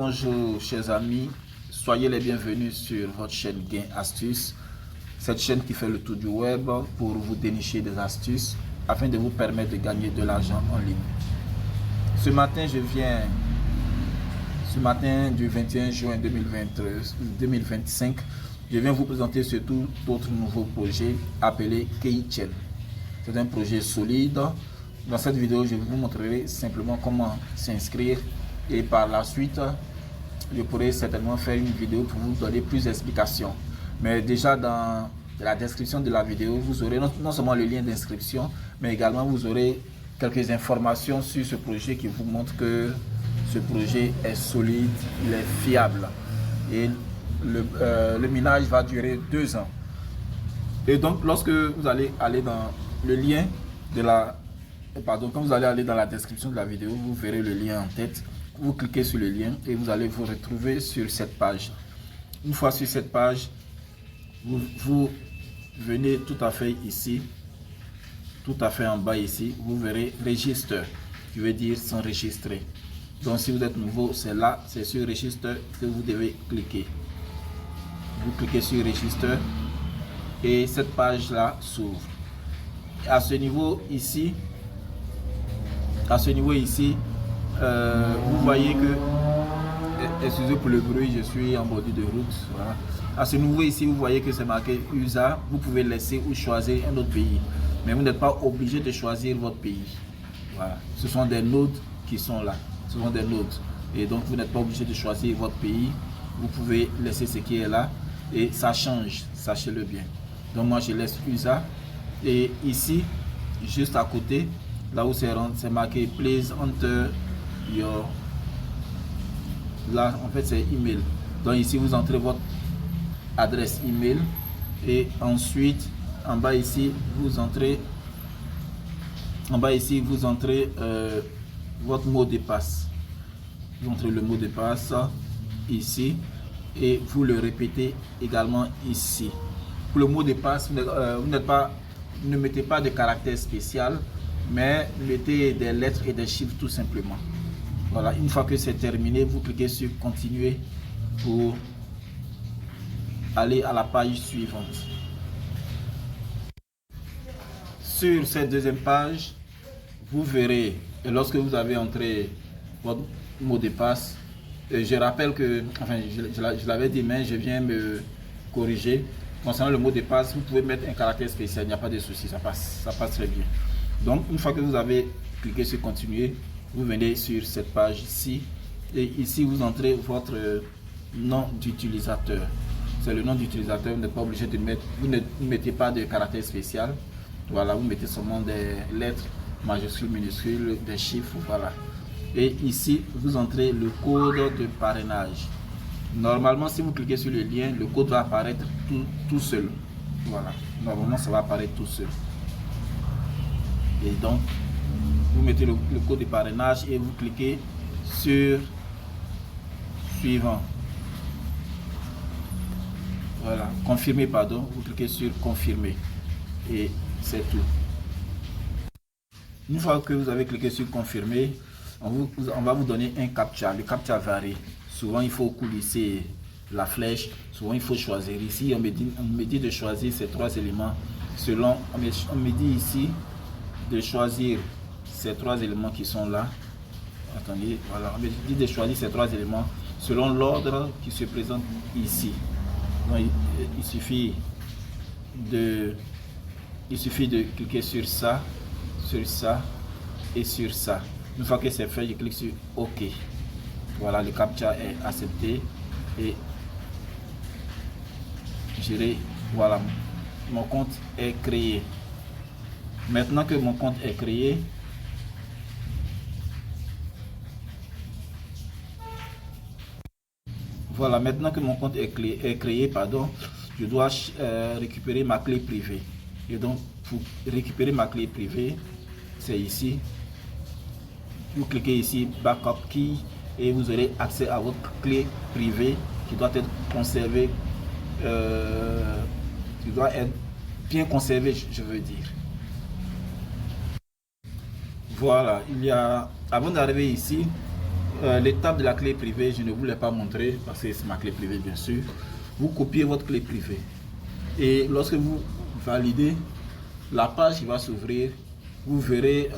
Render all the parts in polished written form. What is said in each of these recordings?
Bonjour chers amis, soyez les bienvenus sur votre chaîne Gain Astuces, cette chaîne qui fait le tour du web pour vous dénicher des astuces afin de vous permettre de gagner de l'argent en ligne. Ce matin du 21 juin 2025, je viens vous présenter ce tout autre nouveau projet appelé KeyChain. C'est un projet solide. Dans cette vidéo, je vous montrerai simplement comment s'inscrire et par la suite, je pourrai certainement faire une vidéo pour vous donner plus d'explications. Mais déjà dans la description de la vidéo, vous aurez non seulement le lien d'inscription, mais également vous aurez quelques informations sur ce projet qui vous montrent que ce projet est solide, il est fiable. Et le minage va durer 2 ans. Et donc, lorsque vous allez aller dans le lien de la... Pardon, quand vous allez aller dans la description de la vidéo, vous verrez le lien en tête. Vous cliquez sur le lien et vous allez vous retrouver sur cette page. Une fois sur cette page, vous venez tout à fait ici, tout à fait en bas ici, vous verrez register, qui veut dire s'enregistrer. Donc si vous êtes nouveau, c'est là, c'est sur register que vous devez cliquer. Vous cliquez sur register et cette page là s'ouvre. À ce niveau ici, vous voyez que, excusez pour le bruit, je suis en bordure de route. Voilà. À ce niveau ici, vous voyez que c'est marqué USA. Vous pouvez laisser ou choisir un autre pays. Mais vous n'êtes pas obligé de choisir votre pays. Voilà. Ce sont des nodes qui sont là. Ce sont des nodes. Et donc, vous n'êtes pas obligé de choisir votre pays. Vous pouvez laisser ce qui est là. Et ça change, sachez-le bien. Donc, moi, je laisse USA. Et ici, juste à côté, là où c'est marqué Please enter your... Là, en fait, c'est email. Donc ici, vous entrez votre adresse email. Et ensuite, en bas ici, vous entrez... votre mot de passe. Vous entrez le mot de passe ici. Et vous le répétez également ici. Pour le mot de passe, ne mettez pas de caractère spécial, mais mettez des lettres et des chiffres tout simplement. Voilà, une fois que c'est terminé, vous cliquez sur continuer pour aller à la page suivante. Sur cette deuxième page, vous verrez, et lorsque vous avez entré votre mot de passe, je rappelle que, enfin je l'avais dit, mais je viens me corriger. Concernant le mot de passe, vous pouvez mettre un caractère spécial, il n'y a pas de souci, ça passe très bien. Donc, une fois que vous avez cliqué sur continuer, vous venez sur cette page ici. Et ici, vous entrez votre nom d'utilisateur. C'est le nom d'utilisateur, vous n'êtes pas obligé de mettre, vous ne mettez pas de caractère spécial. Voilà, vous mettez seulement des lettres, majuscules, minuscules, des chiffres, voilà. Et ici, vous entrez le code de parrainage. Normalement, si vous cliquez sur le lien, le code va apparaître tout seul. Voilà, normalement, ça va apparaître tout seul. Et donc, vous mettez le code de parrainage et vous cliquez sur suivant. Voilà, confirmer, pardon. Vous cliquez sur confirmer. Et c'est tout. Une fois que vous avez cliqué sur confirmer, on va vous donner un captcha. Le captcha varie. Souvent, il faut coulisser la flèche. Souvent, il faut choisir. Ici, on me dit de choisir ces 3 éléments selon. On me dit ici de choisir ces 3 éléments qui sont là. Attendez, voilà, on me dit de choisir ces 3 éléments selon l'ordre qui se présente ici. Donc, il suffit de cliquer sur ça et sur ça. Une fois que c'est fait, je clique sur OK. Voilà, le captcha est accepté et voilà, mon compte est créé. Maintenant que mon compte est créé, voilà, maintenant que mon compte est créé, pardon, je dois récupérer ma clé privée. Et donc, pour récupérer ma clé privée, c'est ici. Vous cliquez ici, Backup Key, et vous aurez accès à votre clé privée qui doit être conservée, qui doit être bien conservée, je veux dire. Voilà, avant d'arriver ici, l'étape de la clé privée, je ne vous l'ai pas montré parce que c'est ma clé privée bien sûr. Vous copiez votre clé privée et lorsque vous validez, la page qui va s'ouvrir, vous verrez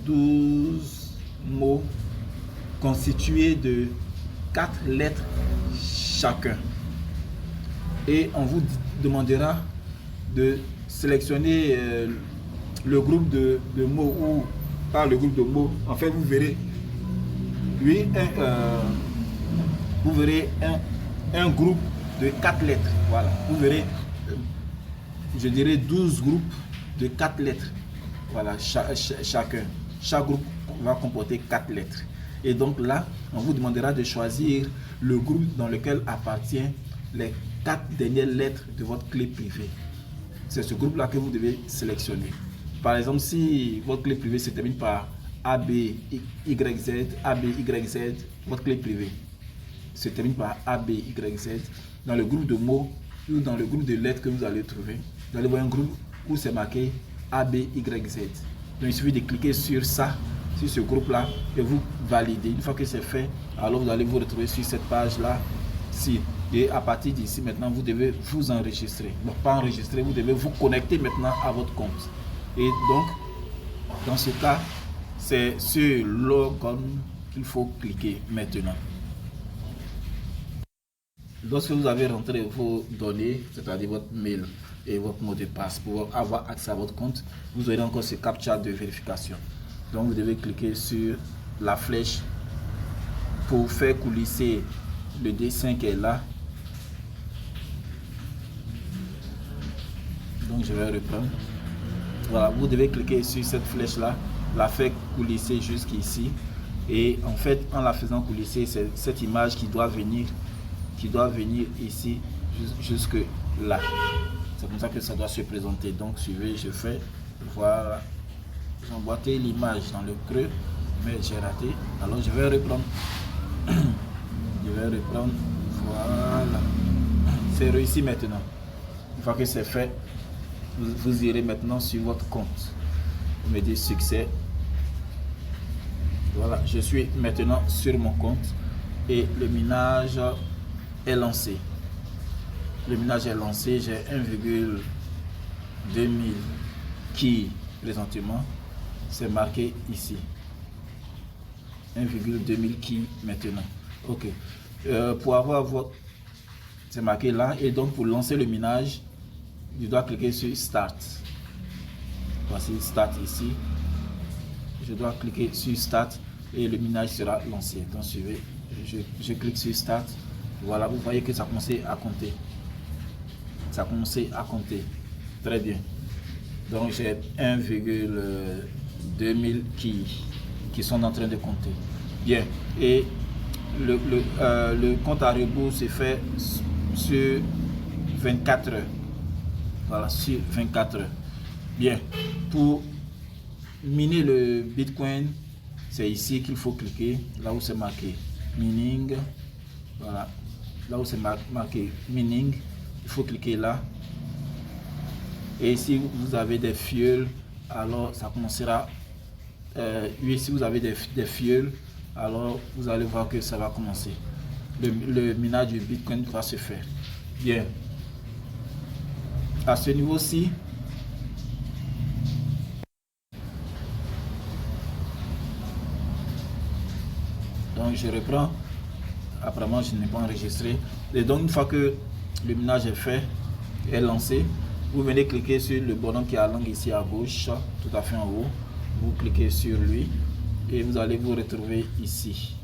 12 mots constitués de 4 lettres chacun. Et on vous demandera de sélectionner le groupe de mots ou pas le groupe de mots. En fait, vous verrez un groupe de 4 lettres. Voilà, vous verrez, je dirais 12 groupes de 4 lettres. Voilà, chacun. Chaque groupe va comporter 4 lettres. Et donc là, on vous demandera de choisir le groupe dans lequel appartient les 4 dernières lettres de votre clé privée. C'est ce groupe-là que vous devez sélectionner. Par exemple, si votre clé privée se termine par ABYZ, ABYZ, votre clé privée se termine par ABYZ, dans le groupe de mots ou dans le groupe de lettres que vous allez trouver, vous allez voir un groupe où c'est marqué ABYZ. Donc il suffit de cliquer sur ça, sur ce groupe-là, et vous validez. Une fois que c'est fait, alors vous allez vous retrouver sur cette page-là. Et à partir d'ici, maintenant, vous devez vous enregistrer. Bon, pas enregistrer, vous devez vous connecter maintenant à votre compte. Et donc, dans ce cas, c'est sur Logon qu'il faut cliquer maintenant. Lorsque vous avez rentré vos données, c'est-à-dire votre mail et votre mot de passe pour avoir accès à votre compte, vous aurez encore ce captcha de vérification. Donc, vous devez cliquer sur la flèche pour faire coulisser le dessin qui est là. Donc, je vais reprendre. Voilà, vous devez cliquer sur cette flèche là, la faire coulisser jusqu'ici. Et en fait, en la faisant coulisser, c'est cette image qui doit venir ici jusque là. C'est comme ça que ça doit se présenter. Donc suivez, je fais, voilà, j'ai emboîté l'image dans le creux, mais j'ai raté. Alors je vais reprendre. Voilà, c'est réussi maintenant. Une fois que c'est fait, vous irez maintenant sur votre compte. Vous me dites succès. Voilà, je suis maintenant sur mon compte et le minage est lancé. Le minage est lancé, j'ai 1,2 mille qui présentement, c'est marqué ici. 1,2 mille qui maintenant. Ok. Pour avoir votre, c'est marqué là, et donc pour lancer le minage, je dois cliquer sur Start. Voici Start ici. Je dois cliquer sur Start et le minage sera lancé. Donc suivez, je clique sur Start. Voilà, vous voyez que ça a commencé à compter. Ça a commencé à compter. Très bien. Donc j'ai 1,2 mille qui sont en train de compter. Bien. Et le compte à rebours se fait sur 24 heures. Voilà, sur 24 heures. Bien. Pour miner le Bitcoin, c'est ici qu'il faut cliquer, là où c'est marqué mining. Voilà, là où c'est marqué mining, il faut cliquer là. Et si vous avez des fioles, alors ça commencera. Oui, si vous avez des fioles, alors vous allez voir que ça va commencer. Le minage du Bitcoin va se faire. Bien. À ce niveau-ci, donc je reprends. Apparemment, je n'ai pas enregistré. Et donc, une fois que le minage est fait, est lancé, vous venez cliquer sur le bonhomme qui a la langue ici à gauche, tout à fait en haut. Vous cliquez sur lui et vous allez vous retrouver ici.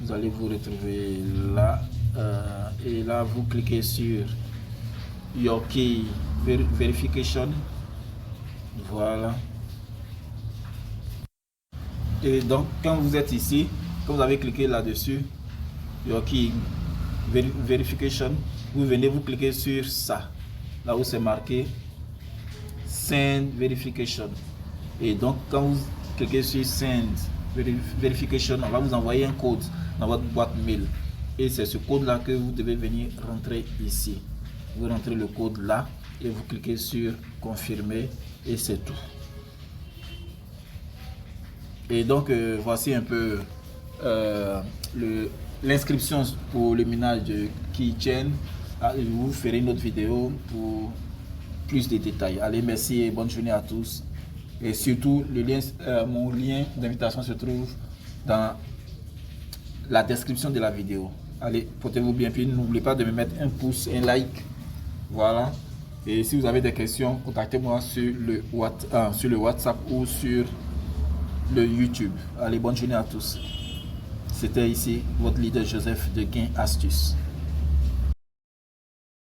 Vous allez vous retrouver là. Et là, vous cliquez sur Your Key Verification. Voilà. Et donc, quand vous êtes ici, quand vous avez cliqué là-dessus, Your Key Verification, vous venez vous cliquer sur ça, là où c'est marqué Send Verification. Et donc, quand vous cliquez sur Send Verification, on va vous envoyer un code dans votre boîte mail. Et c'est ce code-là que vous devez venir rentrer ici. Vous rentrez le code là et vous cliquez sur Confirmer et c'est tout. Et donc, voici un peu l'inscription pour le minage de Keychain. Je vous ferai une autre vidéo pour plus de détails. Allez, merci et bonne journée à tous. Et surtout, mon lien d'invitation se trouve dans la description de la vidéo. Allez, portez-vous bien, puis n'oubliez pas de me mettre un pouce, un like. Voilà. Et si vous avez des questions, contactez-moi sur le WhatsApp ou sur le YouTube. Allez, bonne journée à tous. C'était ici votre leader Joseph de Gain Astuce.